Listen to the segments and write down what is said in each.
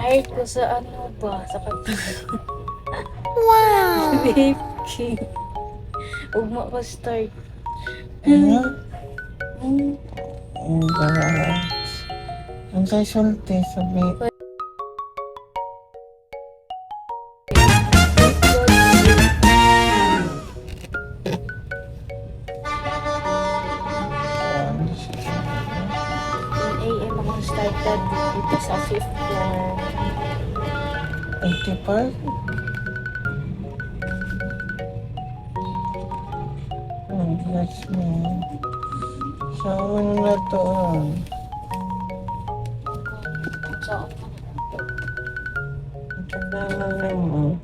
Hired ko sa ano ba? Sa Wow! baking. Ugma ko start. Ano? Hmm. Embarrass. Ang sulti sabi. Ano siya? 10 a.m. ako started dito sa 5th floor. 85? Ang bless me. Sa ano na to? So, Ito na mo.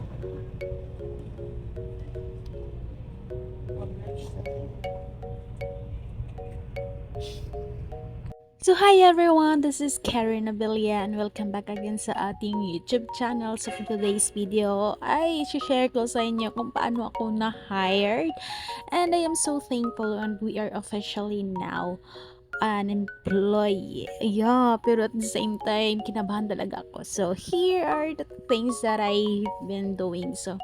So hi everyone, this is Karen Abilia and welcome back again sa ating YouTube channel. So for today's video ay share ko sa inyo kung paano ako na-hired, and I am so thankful and we are officially now an employee. Yeah, pero at the same time kinabahan talaga ako. So here are the things that I've been doing. So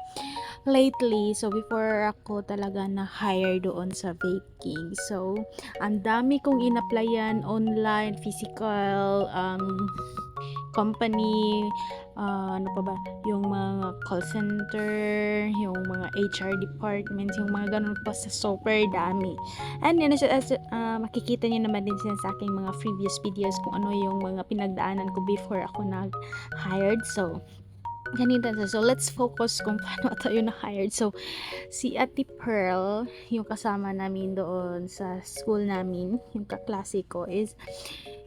lately, so before ako talaga na-hire doon sa baking, so ang dami kong in-applyan online, physical, company, ano pa ba, yung mga call center, yung mga HR departments, yung mga ganun pa, sa super dami. And yun, makikita nyo naman din sa aking mga previous videos kung ano yung mga pinagdaanan ko before ako nag-hired. So ganito. So let's focus kung paano tayo na-hired. So si Ate Pearl, yung kasama namin doon sa school namin, yung kaklase ko, is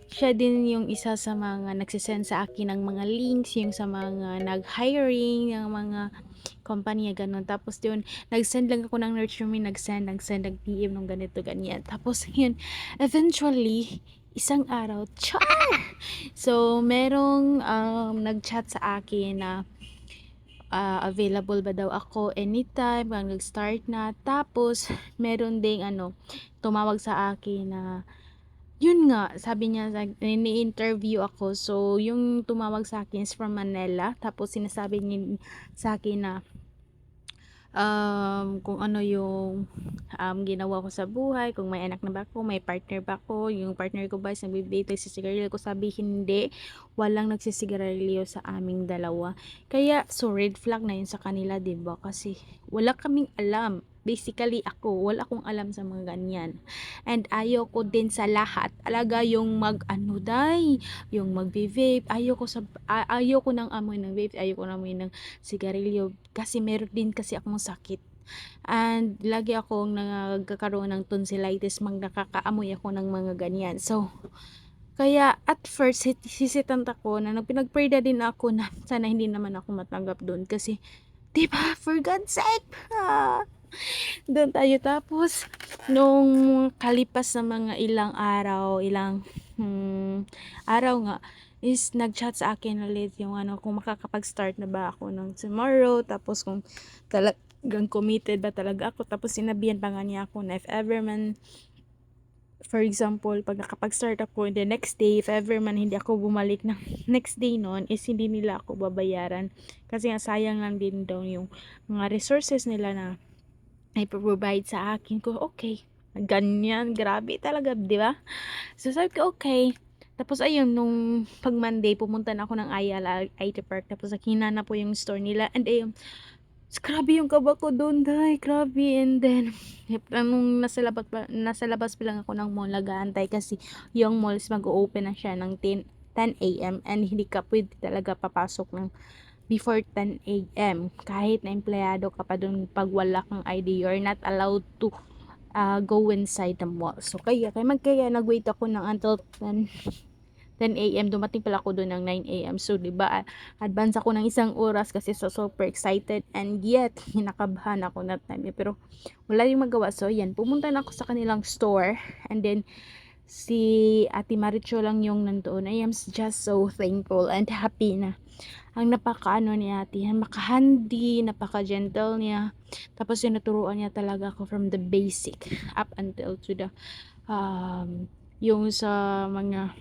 siya din yung isa sa mga nagsisend sa akin ng mga links, yung sa mga nag-hiring, yung mga company, ganun. Tapos yun, nag-send lang ako ng nurture, nag-send, nag-PM ng ganito, ganyan. Tapos yun, eventually, isang araw, char! So, merong nag-chat sa akin na available ba daw ako anytime pag nag-start na. Tapos meron ding tumawag sa akin na yun nga, sabi niya, ni-interview ako. So yung tumawag sa akin is from Manila. Tapos sinasabi niya sa akin na kung ano yung ginawa ko sa buhay, kung may anak na ba ako, may partner ba ako, yung partner ko ba is nagbibigay sa sigarilyo ko. Sabi hindi, walang nagsisigarilyo sa aming dalawa. Kaya so red flag na yun sa kanila, 'di ba? Kasi wala kaming alam. Basically ako, wala akong alam sa mga ganyan. And ayaw ko din sa lahat. Alaga yung yung magbe-vape. Ayaw ko ng amoy ng vape, ayaw ko ng amoy ng sigarilyo kasi meron din kasi akong sakit. And lagi akong nagkakaroon ng tonsillitis, nakakaamoy ako ng mga ganyan. So, kaya at first sisitanta ko na pinag-pray na din ako na sana hindi naman ako matanggap doon kasi 'di ba, for God's sake. Doon tayo. Tapos nung kalipas na mga ilang araw, araw nga, is nag-chat sa akin ulit yung kung makakapag-start na ba ako ng tomorrow, tapos kung talagang committed ba talaga ako. Tapos sinabihan pa nga niya ako na if ever man, for example, pag nakapag-start ako the next day, if ever man hindi ako bumalik ng next day noon, is hindi nila ako babayaran kasi nga sayang lang din daw yung mga resources nila na ay provide sa akin. Ko okay, ganyan, grabe talaga, di ba? So sabi ko okay. Tapos ayun, nung pag Monday pumunta na ako ng Ayala IT Park, tapos nakina na po yung store nila, and ayun, grabe yung kaba ko doon, dai, grabe. And then nung nasa labas pa lang ako ng mall, nag-aantay kasi yung mall is mag-open na siya ng 10 a.m. and hindi ka pwede talaga papasok ng before 10 a.m. Kahit na empleyado ka pa doon, pag wala kang ID, you're not allowed to go inside the mall. So kaya nag-wait ako ng until 10 a.m. Dumating pala ako doon ng 9 a.m. So, di ba, advance ako ng isang oras kasi super excited, and yet, hinakabahan ako that time. Pero, wala yung magawa. So, yan, pumunta na ako sa kanilang store, and then, si Ate Maricho lang yung nandoon. I am just so thankful and happy na ang napaka ni ate, napaka-handy, napaka-gentle niya. Tapos tinuturuan niya talaga ako from the basic up until to the yung sa mga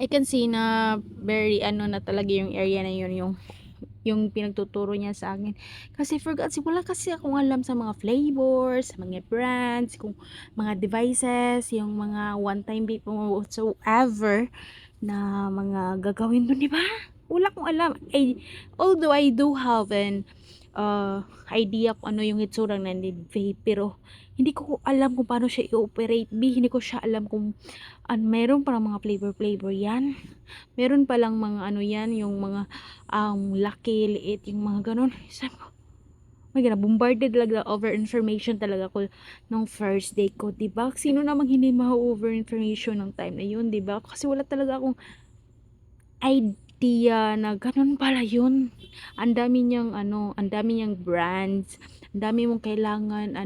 I can see na very ano na talaga yung area na yun, yung pinagtuturo niya sa akin. Kasi wala kasi akong alam sa mga flavors, sa mga brands, kung mga devices, yung mga one-time whatsoever na mga gagawin doon, di ba? Wala akong alam. Although I do have an idea kung ano yung itsura ng vape, pero hindi ko alam kung paano siya i-operate. Hindi ko siya alam kung meron parang mga flavor yan. Meron palang mga ano yan, yung mga laki, liit, yung mga ganun. Sabi ko, my God, bombarded talaga over information talaga ko nung first day ko, diba? Sino namang hindi ma-over information ng time na yun, diba? Kasi wala talaga akong idea na ganun pala yun. Ang dami niyang ang dami niyang brands, ang dami mong kailangan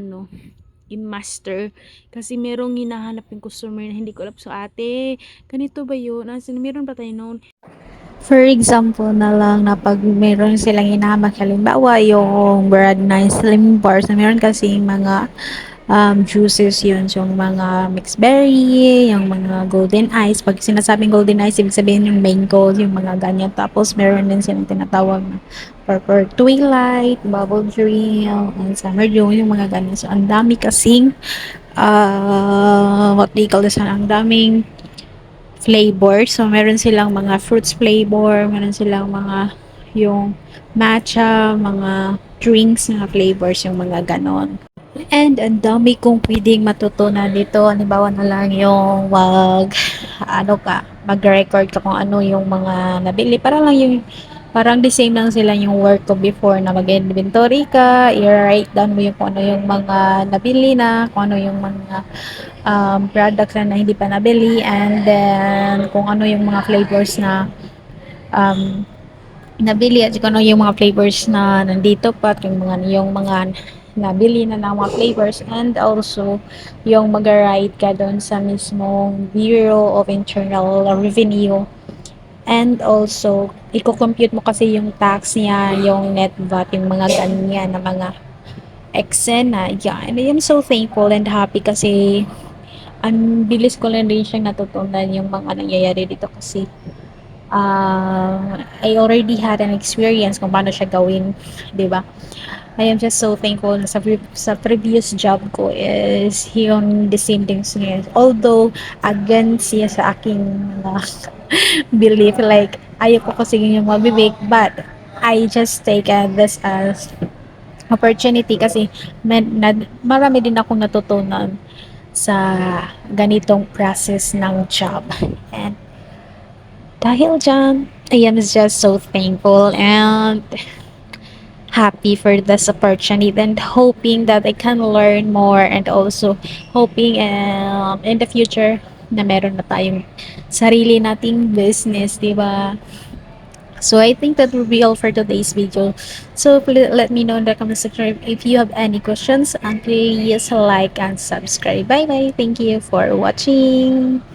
i-master kasi merong hinahanap yung customer na hindi ko alam. So ate, ganito ba yun? Meron pa tayo noon. For example na lang na pag meron silang hinahamak, halimbawa yung brand na slim bars na meron kasi mga juices yun, so yung mga mixed berry, yung mga golden ice. Pag sinasabing golden ice, ibig sabihin yung mango, yung mga ganyan. Tapos meron din silang tinatawag na purple twilight, bubble dream, and summer dew, yung mga ganyan. So ang dami kasing what they call this, ang daming flavor. So, meron silang mga fruits flavor, meron silang mga yung matcha, mga drinks na flavors, yung mga ganon. And ang dami kong pwedeng matutunan dito. Halimbawa na lang yung mag-record ka kung ano yung mga nabili. Parang the same lang sila yung work ko before na mag-inventory ka, i-write down mo yung kung ano yung mga nabili na, kung ano yung mga products na hindi pa nabili, and then kung ano yung mga flavors na um, nabili at kung ano yung mga flavors na nandito pa, yung mga nabili na ng mga flavors, and also yung mag-write ka doon sa mismong Bureau of Internal Revenue, and also i-compute mo kasi yung tax niya, yung net VAT, yung mga ganyan na mga eksena. Yeah, and I'm so thankful and happy kasi ang bilis ko lang din siyang natutunan yung mga nangyayari dito kasi I already had an experience kung paano siya gawin, 'di ba? I am just so thankful na sa previous job ko is yung the same things niya. Although against siya sa aking belief, like ayaw ko kasi yung mabibig, but I just take this as opportunity kasi marami din akong natutunan sa ganitong process ng job. And dahil dyan, I am just so thankful and happy for this opportunity and hoping that I can learn more, and also hoping in the future na meron na tayong sarili nating business, di ba? So I think that will be all for today's video. So please let me know in the comment section if you have any questions, and please like and subscribe. Bye bye. Thank you for watching.